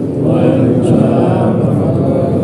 Waalaikumsalam warahmatullahi wabarakatuh.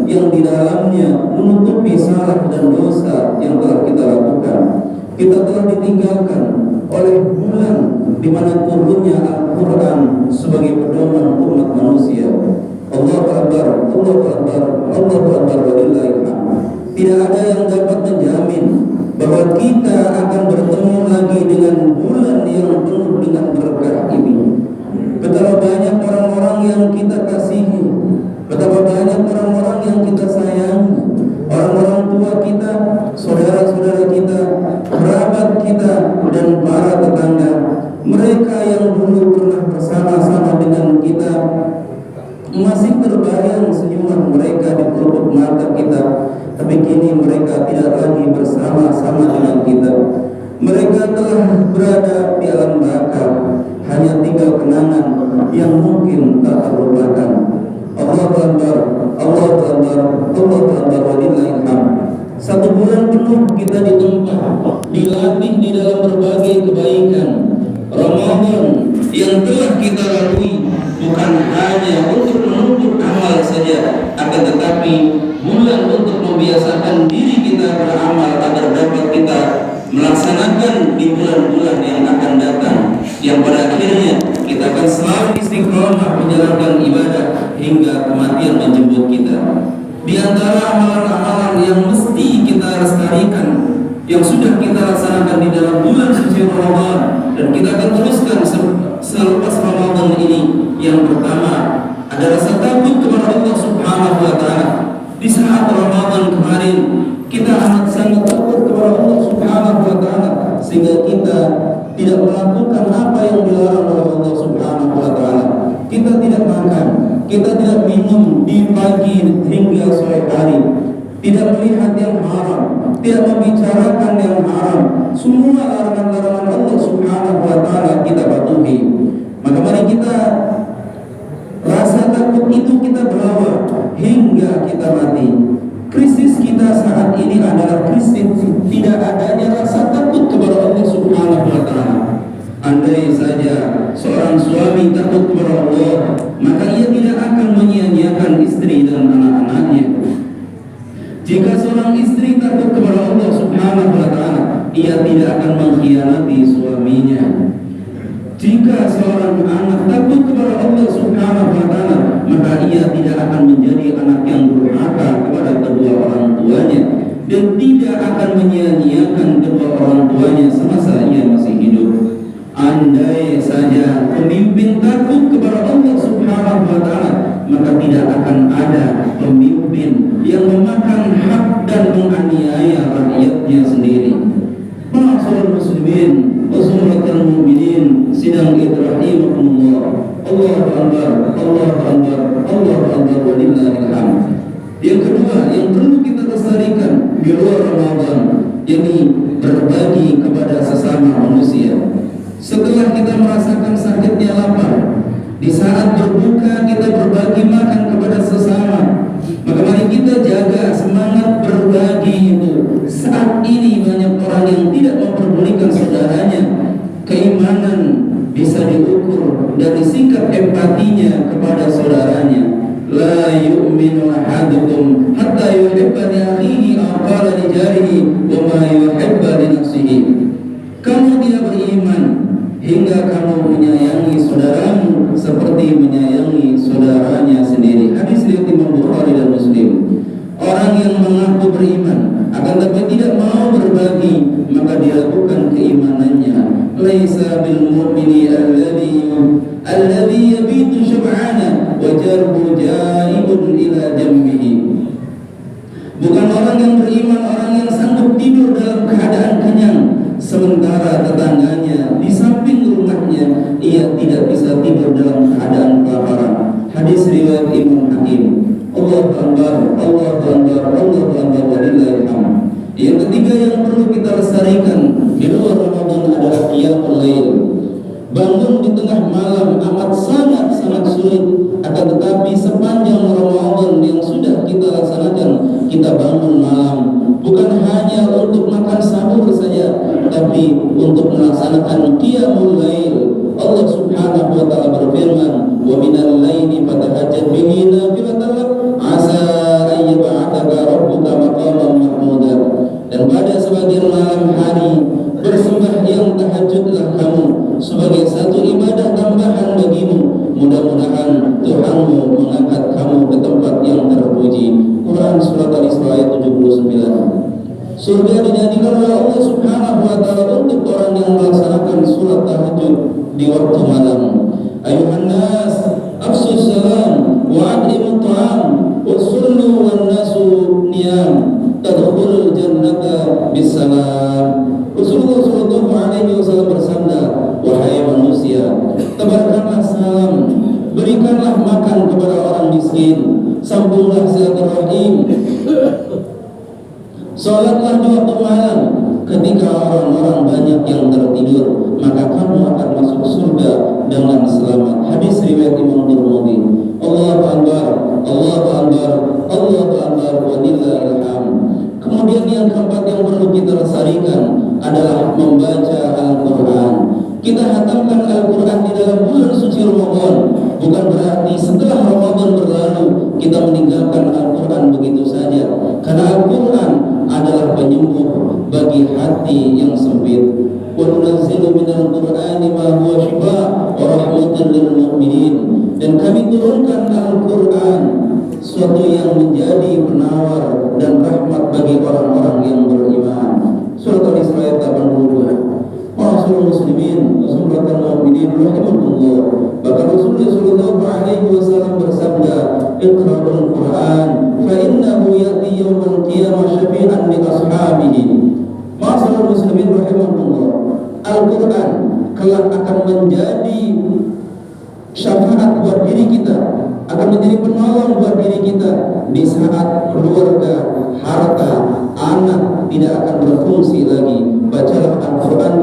Yang di dalamnya menutupi salah dan dosa yang telah kita lakukan. kita telah ditinggalkan oleh bulan di mana turunnya Al-Quran sebagai pedoman umat manusia. Allahu Akbar, Allahu Akbar, Allahu Akbar, walillahil hamd. Tidak ada yang dapat menjamin bahwa kita akan bertemu lagi dengan bulan yang penuh dengan berkah ini. Betapa banyak orang-orang yang kita kasihi, betapa banyak orang-orang yang kita sayangi, orang-orang tua kita, saudara-saudara kita, kerabat kita, dan para tetangga. Mereka yang dulu pernah bersama-sama dengan kita, masih terbayang senyuman mereka di pelupuk mata kita, tapi kini mereka tidak lagi bersama-sama dengan kita. Mereka telah berada di alam baka, hanya tinggal kenangan yang mungkin tak terlupakan. Allahu Akbar, Allahu Akbar, Allahu Akbar, walillahil hamd. 1 bulan penuh kita ditempa, dilatih di dalam berbagai kebaikan. Ramadan yang telah kita lalui bukan hanya untuk menuntut amal saja, akan tetapi bulan untuk membiasakan diri kita beramal agar dapat kita melaksanakan di bulan-bulan yang akan datang, yang pada akhirnya kita akan selalu istiqomah menjalankan ibadah hingga kematian menjemput kita. Di antara amalan-amalan yang mesti kita lestarikan, yang sudah kita laksanakan di dalam bulan suci Ramadan, dan kita akan teruskan selepas Ramadan ini, yang pertama ada rasa takut kepada Allah Subhanahu wa Ta'ala. Di saat Ramadan kemarin kita amat sangat takut kepada Allah Subhanahu wa Ta'ala, sehingga kita tidak melakukan apa yang dilarang oleh Allah Subhanahu wa Ta'ala. Kita tidak makan, kita tidak minum di pagi hingga sore hari, tidak melihat yang haram, tidak membicarakan yang haram. Semua larangan-larangan Allah Subhanahu wa Ta'ala kita patuhi. Maka mari kita rasa takut itu kita bawa hingga kita mati. Krisis kita saat ini adalah krisis tidak adanya rasa takut kepada Allah Subhanahu wa Ta'ala. Andai saja seorang suami takut kepada Allah, maka ia tidak akan menyia-nyiakan istri dan anak-anaknya. Jika seorang istri takut kepada Allah Subhanahu wa Ta'ala, ia tidak akan mengkhianati suaminya. Jika seorang anak takut kepada Allah Subhanahu wa Ta'ala, maka ia tidak akan menjadi anak yang durhaka kepada kedua orang tuanya, dan tidak akan menyia-nyiakan kedua orang tuanya semasa ia masih hidup. Andai saja pemimpin takut kepada Allah Subhanahu wa Ta'ala, maka tidak akan ada pemimpin yang memakan hak dan menganiaya rakyatnya sendiri. Ma'asyiral muslimin wa sumratul mu'minin, sidang idrahimahumullah. Allahu Akbar, Allahu Akbar, Allahu Akbar, walillahil hamd. Yang kedua yang perlu kita lestarikan di luar Ramadan, yakni berbagi kepada sesama manusia. Setelah kita merasakan sakitnya lapar, di saat berbuka kita berbagi makan kepada sesama, maka mari kita jaga semangat berbagi itu. Saat ini banyak orang yang tidak memperdulikan saudaranya. Keimanan bisa diukur dari sikap empatinya kepada saudaranya. La yu'minu ahadukum hatta yuhibba li akhihi aw qala li jarihi wa ma yuhibba li nafsihi. Kamu tidak beriman hingga kamu menyayangi saudaramu seperti menyayangi saudaranya sendiri. Hadis riwayat Imam Bukhari dan Muslim. Orang yang mengaku beriman akan tapi tidak mau berbagi, maka diragukan keimanannya. Laisa bil mu'mini alladhi yabitu syub'ana wa jarhu jaibun ila jambihi. Bukan orang yang beriman orang yang sanggup tidur dalam keadaan kenyang, sementara tetangganya di samping rumahnya ia tidak bisa tidur dalam keadaan kelaparan. Hadis riwayat Imam Hakim. Allahu Akbar, Allahu Akbar, Allahu Akbar, walillahil hamd. Yang ketiga yang perlu kita lestarikan di luar Ramadan adalah qiyamul lail. Bangun di tengah malam amat sangat sulit, akan tetapi sepanjang Ramadan yang sudah kita laksanakan, kita bangun malam bukan hanya untuk makan sahur saja, tapi untuk melaksanakan qiyamul lail. Allah Subhanahu wa Ta'ala berfirman, "Wa minal laili fatahajjad bihi nafilatan asa an yab'athaka rabbuka maqaman mahmuda." Dan pada sebagian malam hari sembahyang tahajudlah kamu sebagai satu ibadah tambahan bagimu. Mudah-mudahan Tuhanmu mengangkat kamu ke tempat yang terpuji. Quran Surat Al-Isra ayat 79. Surga dijadikan oleh Allah Subhanahu wa Ta'ala untuk orang yang melaksanakan surat tahajud di waktu malam. Ayuhan nas, afsus salam wa adlimu ta'am wa sallu wan nasu niyam tadkhulul jannata bisalam. Rasulullah sallallahu alaihi wasallam bersabda, wahai manusia, tebarkanlah salam, berikanlah makan kepada orang miskin, sambunglah silaturahim, salatlah di waktu malam. Ketika orang-orang banyak yang tertidur, maka kamu akan masuk surga dengan selamat. Hadis riwayat Imam Tirmidzi. Allahu Akbar, Allahu Akbar, Allahu Akbar, walillahil hamd. Kemudian yang keempat yang perlu kita lestarikan adalah membaca Al-Quran. Kita hatamkan Al-Quran di dalam bulan suci Ramadan. Bukan berarti setelah Ramadan berlalu kita meninggalkan Al-Quran begitu saja. Karena Al-Quran adalah penyembuh bagi hati yang sempit. Wa nunazzilu minal Qur'ani ma huwa shifaa wa rahmatan lil mu'minin. Dan kami turunkan Al-Quran, suatu yang menjadi penawar dan rahmat bagi orang-orang yang beriman. Surat Al-Isra ayat 82. Ma'asyiral muslimin, Rasulullah mu'minin rahimahullah. Bahkan Rasulullah sallallahu alaihi wasallam bersabda, "Iqra'ul Qur'an fa innahu ya'ti yawmal qiyamah syafi'an li ashabihi." Ma'asyiral muslimin rahimahullah. Al-Quran kelak akan menjadi syafaat buat diri kita, akan menjadi penolong buat diri kita di saat keluarga, harta, anak tidak akan berfungsi lagi. Bacalah Al-Quran,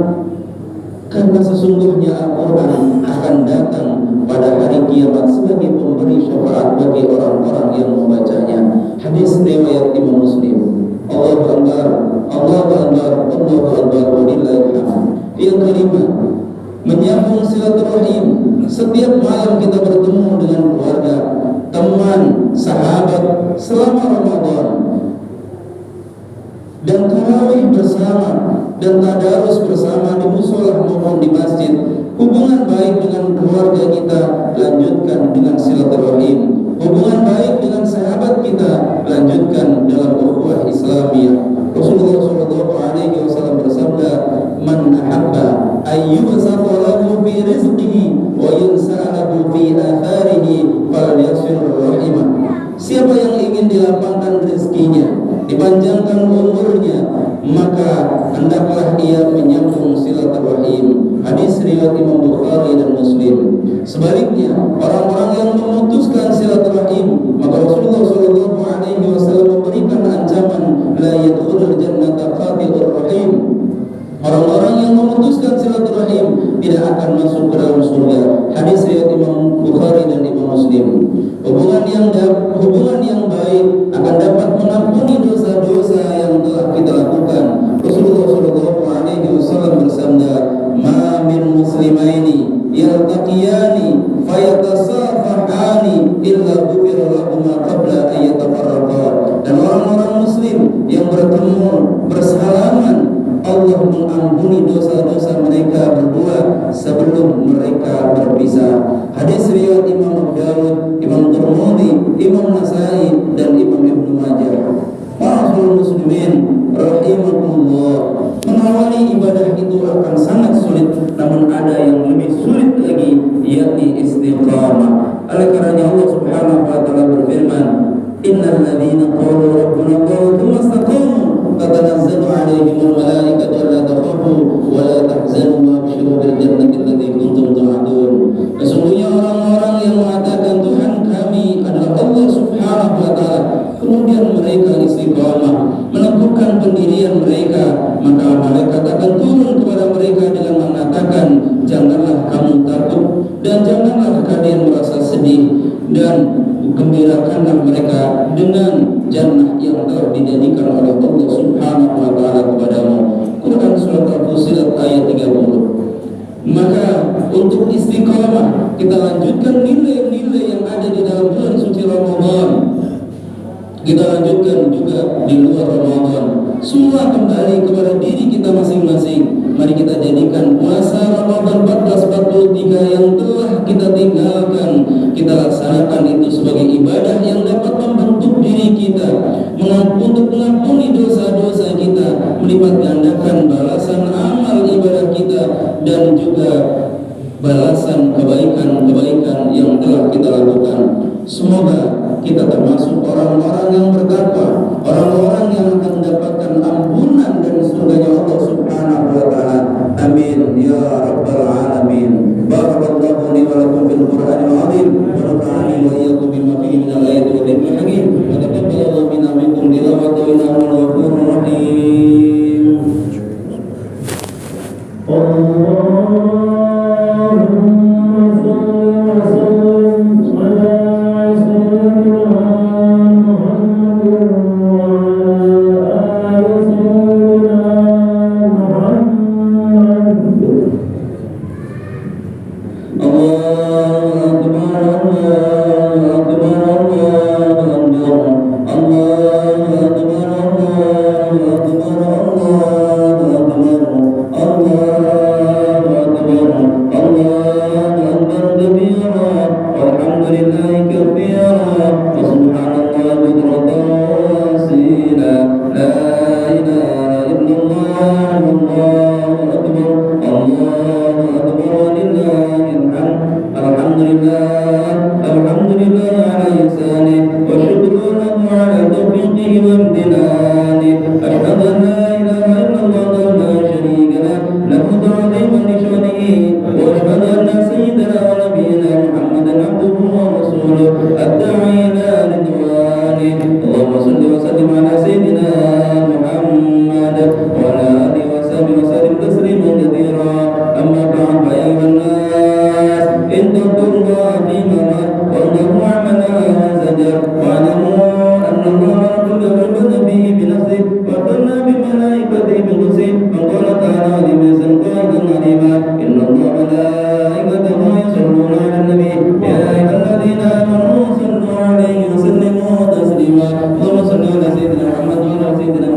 karena sesungguhnya Al-Quran akan datang pada hari kiamat sebagai pemberi syafaat bagi orang-orang yang membacanya. Hadis riwayat Imam Muslim. Allahu Akbar, Allahu Akbar, Allahu Akbar, walillahil hamd. Yang kelima, menyambung silaturahim. Setiap malam kita bertemu dengan keluarga, teman, sahabat selama Ramadan, dan tarawih bersama dan tadarus bersama di mushola maupun di masjid. Hubungan baik dengan keluarga kita lanjutkan dengan silaturahim. Hubungan baik dengan sahabat kita lanjutkan dalam ukhuwah Islamiyah. Rasulullah sallallahu alaihi wasallam bersabda, "Man ahabba ayyubsata lahu fi rizqihi wa yunsa'alahu fi atharihi falyasil rahimah." Siapa yang ingin dilapangkan rezekinya, dipanjangkan umurnya, maka hendaklah ia menyambung silaturahim. Hadis riwayat Imam Bukhari dan Muslim. Sebaliknya, orang-orang yang memutuskan silaturahim, maka Rasulullah sallallahu alaihi wasallam memberikan ancaman, la yadkhulul jannata qati'ur rahim. Orang-orang yang memutuskan silaturahim tidak akan masuk ke dalam surga. Hadis riwayat Imam Bukhari dan Imam Muslim. Hubungan yang baik akan dapat mengampuni dosa-dosa yang telah kita lakukan. Rasulullah sallallahu alaihi wasallam bersabda, "Ma min muslimaini yaltaqiyani fayatasafahani illa ghufira lahuma qabla an yatafarraqa." Dan orang-orang muslim yang bertemu bersalaman, Allah mengampuni dosa-dosa mereka berdua sebelum mereka berpisah. Hadis riwayat Imam Abu Dawud, Imam Tirmidzi, Imam Nasai dan Imam Ibnu Majah. Ma'asyiral muslimin rahimakumullah. Mengawali ibadah itu akan sangat sulit, namun ada yang lebih sulit lagi, yakni istiqamah. Oleh karenanya Allah Subhanahu wa taala berfirman, "Innal ladzina qalu rabbuna Allah tsumma istaqamu tatanazzalu 'alaihimul malaikatu alla takhafu wa la tahzanu wa abshiru bil jannati allati kuntum tu'adun." Sesungguhnya orang-orang yang mengatakan Tuhan kami adalah Allah Subhanahu wa taala, kemudian mereka istiqamah meneguhkan pendirian mereka, maka malaikat akan turun kepada mereka dengan mengatakan, janganlah kamu takut dan janganlah kalian merasa sedih, dan gembirakanlah mereka dengan jannah yang telah dijadikan oleh Allah Subhanahu wa taala kepadamu. Quran surat Al-Fussilat ayat 30. Maka untuk istiqamah kita lanjutkan nilai-nilai yang ada di dalam bulan suci Ramadan. Kita lanjutkan juga di luar Ramadan. Semua kembali kepada diri kita masing-masing. Mari kita jadikan puasa Ramadan 1443 yang telah kita tinggalkan, kita laksanakan itu sebagai ibadah yang dapat membentuk diri kita, untuk mengampuni dosa-dosa kita, melipat gandakan balasan amal ibadah kita, dan juga balasan kebaikan-kebaikan yang telah kita lakukan. Semoga kita termasuk orang-orang yang bertakwa, orang-orang yang akan mendapatkan ampunan dan surganya Allah Subhanahu wa taala. Amin ya rabbal alamin. Barakallahu li wa lakum fil Qur'anil azim wa nafa'ani wa iyyakum bima fihi min al-ayati wa dhikril hakim. Wa taqabbalallahu minna minkum tilawatahu innahu ghafurur rahim. Allahumma salli ala sayyidina Muhammad wa ala sayyidina